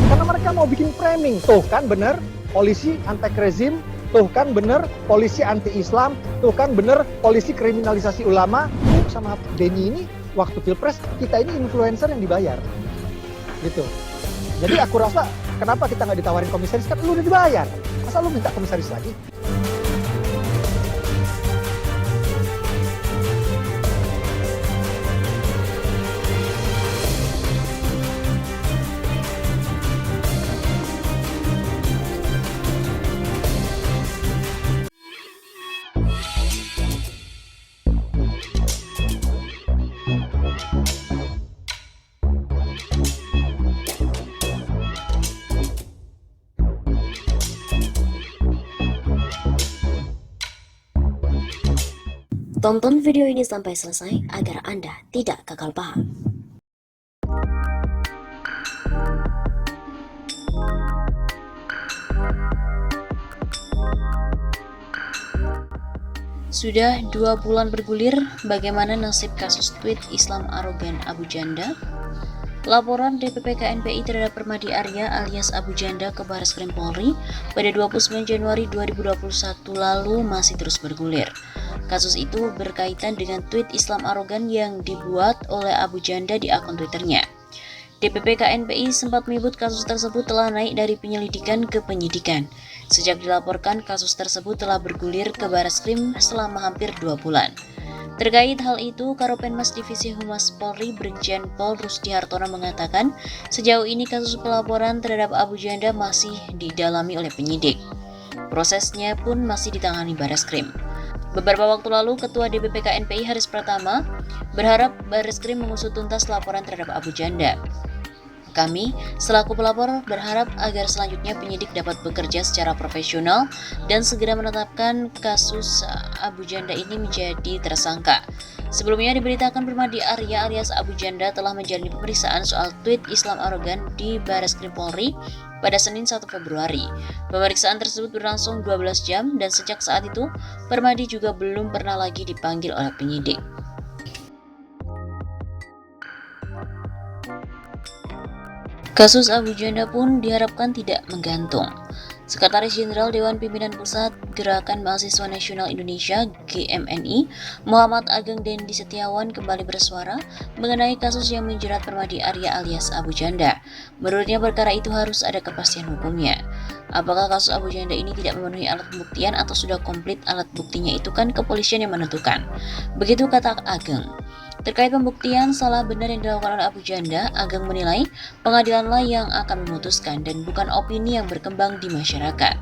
Karena mereka mau bikin framing, tuh kan bener polisi anti-rezim, tuh kan bener polisi anti-Islam, tuh kan bener polisi kriminalisasi ulama. Sama Denny ini waktu pilpres kita ini influencer yang dibayar, gitu. Jadi aku rasa kenapa kita nggak ditawarin komisaris, kan lu udah dibayar, masa lu minta komisaris lagi? Tonton video ini sampai selesai agar Anda tidak gagal paham. Sudah 2 bulan bergulir, bagaimana nasib kasus tweet Islam arogan Abu Janda? Laporan DPP KNPI terhadap Permadi Arya alias Abu Janda ke Barreskrim Polri pada 29 Januari 2021 lalu masih terus bergulir. Kasus itu berkaitan dengan tweet Islam arogan yang dibuat oleh Abu Janda di akun Twitternya. DPP KNPI sempat menyebut kasus tersebut telah naik dari penyelidikan ke penyidikan. Sejak dilaporkan, kasus tersebut telah bergulir ke Barreskrim selama hampir 2 bulan. Terkait hal itu, Karopenmas Divisi Humas Polri Brigjen Pol Rusdi Hartono mengatakan, sejauh ini kasus pelaporan terhadap Abu Janda masih didalami oleh penyidik. Prosesnya pun masih ditangani Barreskrim. Beberapa waktu lalu, Ketua DPP KNPI Haris Pratama berharap Barreskrim mengusut tuntas laporan terhadap Abu Janda. Kami, selaku pelapor, berharap agar selanjutnya penyidik dapat bekerja secara profesional dan segera menetapkan kasus Abu Janda ini menjadi tersangka. Sebelumnya diberitakan Permadi Arya alias Abu Janda telah menjalani pemeriksaan soal tweet Islam arogan di Barreskrim Polri pada Senin 1 Februari. Pemeriksaan tersebut berlangsung 12 jam dan sejak saat itu, Permadi juga belum pernah lagi dipanggil oleh penyidik. Kasus Abu Janda pun diharapkan tidak menggantung. Sekretaris Jenderal Dewan Pimpinan Pusat Gerakan Mahasiswa Nasional Indonesia (GMNI) Muhammad Ageng Dendi Setiawan kembali bersuara mengenai kasus yang menjerat Permadi Arya alias Abu Janda. Menurutnya perkara itu harus ada kepastian hukumnya. Apakah kasus Abu Janda ini tidak memenuhi alat pembuktian atau sudah komplit alat buktinya, itu kan kepolisian yang menentukan. Begitu kata Ageng. Terkait pembuktian salah benar yang dilakukan oleh Abu Janda, Ageng menilai pengadilanlah yang akan memutuskan dan bukan opini yang berkembang di masyarakat.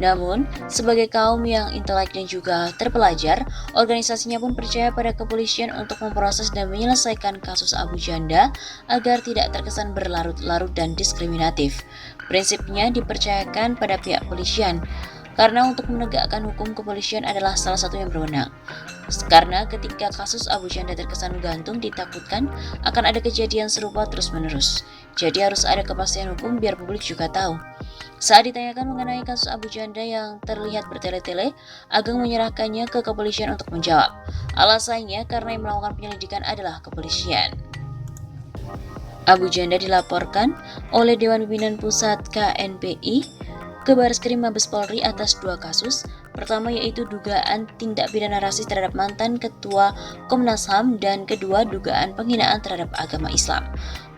Namun, sebagai kaum yang intelek dan juga terpelajar, organisasinya pun percaya pada kepolisian untuk memproses dan menyelesaikan kasus Abu Janda agar tidak terkesan berlarut-larut dan diskriminatif. Prinsipnya dipercayakan pada pihak polisian, karena untuk menegakkan hukum kepolisian adalah salah satu yang berwenang. Karena ketika kasus Abu Janda terkesan gantung, ditakutkan akan ada kejadian serupa terus-menerus. Jadi harus ada kepastian hukum biar publik juga tahu. Saat ditanyakan mengenai kasus Abu Janda yang terlihat bertele-tele, Ageng menyerahkannya ke kepolisian untuk menjawab. Alasannya karena yang melakukan penyelidikan adalah kepolisian. Abu Janda dilaporkan oleh Dewan Pimpinan Pusat KNPI ke Barreskrim Mabes Polri atas 2 kasus. Pertama yaitu dugaan tindak pidana rasis terhadap mantan Ketua Komnas HAM dan kedua dugaan penghinaan terhadap agama Islam.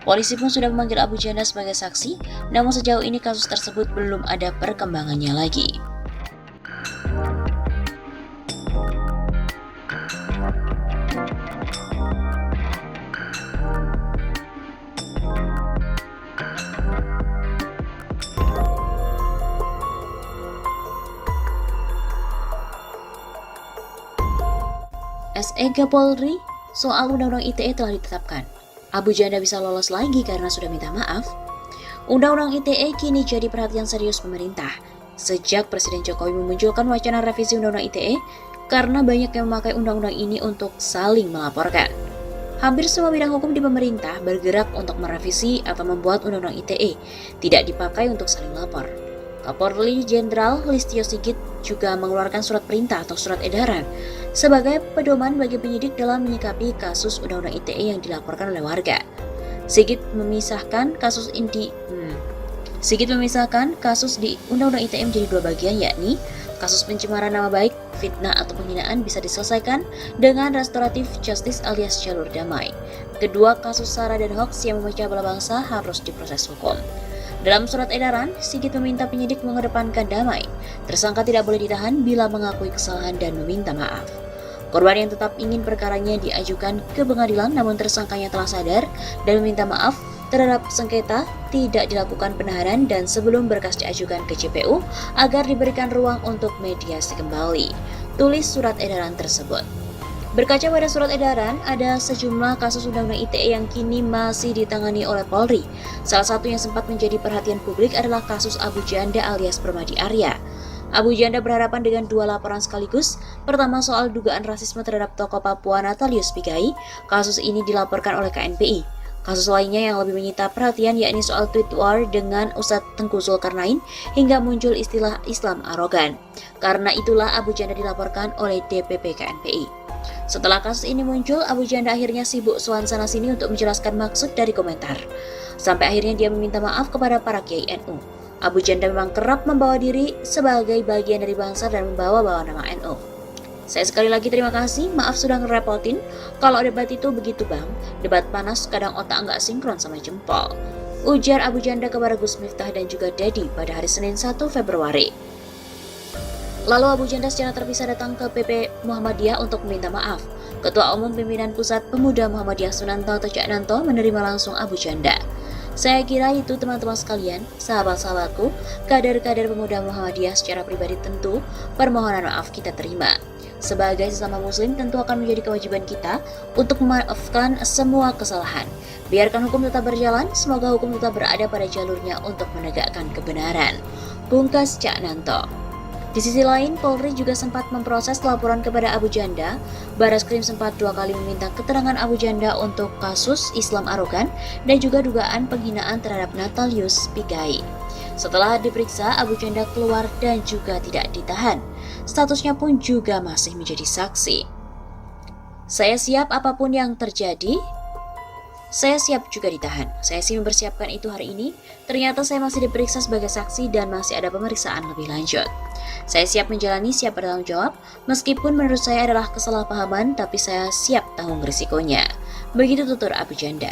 Polisi pun sudah memanggil Abu Janda sebagai saksi, namun sejauh ini kasus tersebut belum ada perkembangannya lagi. SEG Polri, soal Undang-Undang ITE telah ditetapkan. Abu Janda bisa lolos lagi karena sudah minta maaf. Undang-Undang ITE kini jadi perhatian serius pemerintah. Sejak Presiden Jokowi memunculkan wacana revisi Undang-Undang ITE, karena banyak yang memakai undang-undang ini untuk saling melaporkan. Hampir semua bidang hukum di pemerintah bergerak untuk merevisi atau membuat Undang-Undang ITE, tidak dipakai untuk saling lapor. Kapolri Jenderal Listio Sigit juga mengeluarkan surat perintah atau surat edaran sebagai pedoman bagi penyidik dalam menyikapi kasus Undang-Undang ITE yang dilaporkan oleh warga. Sigit memisahkan kasus di Undang-Undang ITE menjadi dua bagian, yakni kasus pencemaran nama baik, fitnah atau penghinaan bisa diselesaikan dengan restoratif justice alias jalur damai. Kedua, kasus sara dan hoaks yang memecah belah bangsa harus diproses hukum. Dalam surat edaran, Sigit meminta penyidik mengedepankan damai. Tersangka tidak boleh ditahan bila mengakui kesalahan dan meminta maaf. Korban yang tetap ingin perkaranya diajukan ke pengadilan namun tersangkanya telah sadar dan meminta maaf terhadap sengketa tidak dilakukan penahanan dan sebelum berkas diajukan ke JPU agar diberikan ruang untuk mediasi kembali. Tulis surat edaran tersebut. Berkaca pada surat edaran, ada sejumlah kasus Undang-Undang ITE yang kini masih ditangani oleh Polri. Salah satu yang sempat menjadi perhatian publik adalah kasus Abu Janda alias Permadi Arya. Abu Janda berhadapan dengan dua laporan sekaligus. Pertama soal dugaan rasisme terhadap tokoh Papua Natalius Pigai. Kasus ini dilaporkan oleh KNPI. Kasus lainnya yang lebih menyita perhatian yakni soal tweet war dengan Ustadz Tengku Zulkarnain hingga muncul istilah Islam arogan. Karena itulah Abu Janda dilaporkan oleh DPP KNPI. Setelah kasus ini muncul, Abu Janda akhirnya sibuk soal sana sini untuk menjelaskan maksud dari komentar. Sampai akhirnya dia meminta maaf kepada para kiai NU. Abu Janda memang kerap membawa diri sebagai bagian dari bangsa dan membawa-bawa nama NU. Saya sekali lagi terima kasih, maaf sudah ngerepotin. Kalau debat itu begitu bang, debat panas kadang otak nggak sinkron sama jempol. Ujar Abu Janda kepada Gus Miftah dan juga Dedi pada hari Senin 1 Februari. Lalu Abu Janda secara terpisah datang ke PP Muhammadiyah untuk meminta maaf. Ketua Umum Pimpinan Pusat Pemuda Muhammadiyah Sunanto atau Cak Nanto menerima langsung Abu Janda. Saya kira itu teman-teman sekalian, sahabat-sahabatku, kader-kader pemuda Muhammadiyah secara pribadi tentu permohonan maaf kita terima. Sebagai sesama muslim tentu akan menjadi kewajiban kita untuk memaafkan semua kesalahan. Biarkan hukum tetap berjalan, semoga hukum tetap berada pada jalurnya untuk menegakkan kebenaran. Pungkas Cak Nanto. Di sisi lain, Polri juga sempat memproses laporan kepada Abu Janda. Barreskrim sempat 2 kali meminta keterangan Abu Janda untuk kasus Islam arogan dan juga dugaan penghinaan terhadap Natalius Pigai. Setelah diperiksa, Abu Janda keluar dan juga tidak ditahan. Statusnya pun juga masih menjadi saksi. Saya siap apapun yang terjadi. Saya siap juga ditahan. Saya sih mempersiapkan itu hari ini. Ternyata saya masih diperiksa sebagai saksi dan masih ada pemeriksaan lebih lanjut. Saya siap menjalani, siap bertanggung jawab. Meskipun menurut saya adalah kesalahpahaman, tapi saya siap tanggung risikonya. Begitu tutur Abu Janda.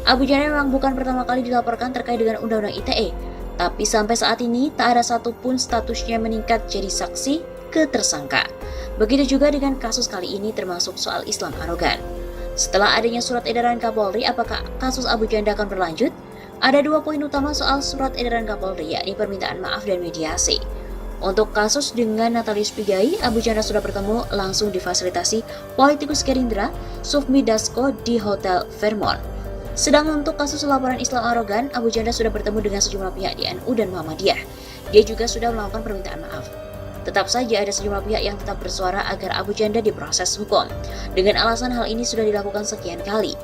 Abu Janda memang bukan pertama kali dilaporkan terkait dengan Undang-Undang ITE. Tapi sampai saat ini tak ada satupun statusnya meningkat jadi saksi ke tersangka. Begitu juga dengan kasus kali ini termasuk soal Islam arogan. Setelah adanya surat edaran Kapolri, apakah kasus Abu Janda akan berlanjut? Ada 2 poin utama soal surat edaran Kapolri, yakni permintaan maaf dan mediasi. Untuk kasus dengan Natalius Pigai, Abu Janda sudah bertemu langsung difasilitasi politikus Gerindra, Sufmi Dasko di Hotel Fairmont. Sedang untuk kasus laporan Islam arogan, Abu Janda sudah bertemu dengan sejumlah pihak di NU dan Muhammadiyah. Dia juga sudah melakukan permintaan maaf. Tetap saja ada sejumlah pihak yang tetap bersuara agar Abu Janda diproses hukum. Dengan alasan hal ini sudah dilakukan sekian kali.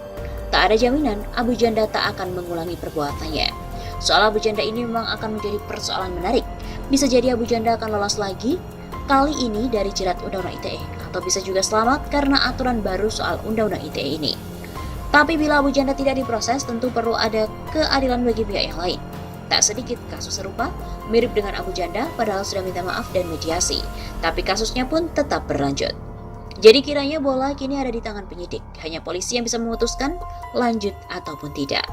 Tak ada jaminan Abu Janda tak akan mengulangi perbuatannya. Soal Abu Janda ini memang akan menjadi persoalan menarik. Bisa jadi Abu Janda akan lolos lagi, kali ini dari jerat Undang-Undang ITE. Atau bisa juga selamat karena aturan baru soal Undang-Undang ITE ini. Tapi bila Abu Janda tidak diproses, tentu perlu ada keadilan bagi pihak yang lain. Tak sedikit kasus serupa mirip dengan Abu Janda padahal sudah minta maaf dan mediasi, tapi kasusnya pun tetap berlanjut. Jadi kiranya bola kini ada di tangan penyidik, hanya polisi yang bisa memutuskan lanjut ataupun tidak.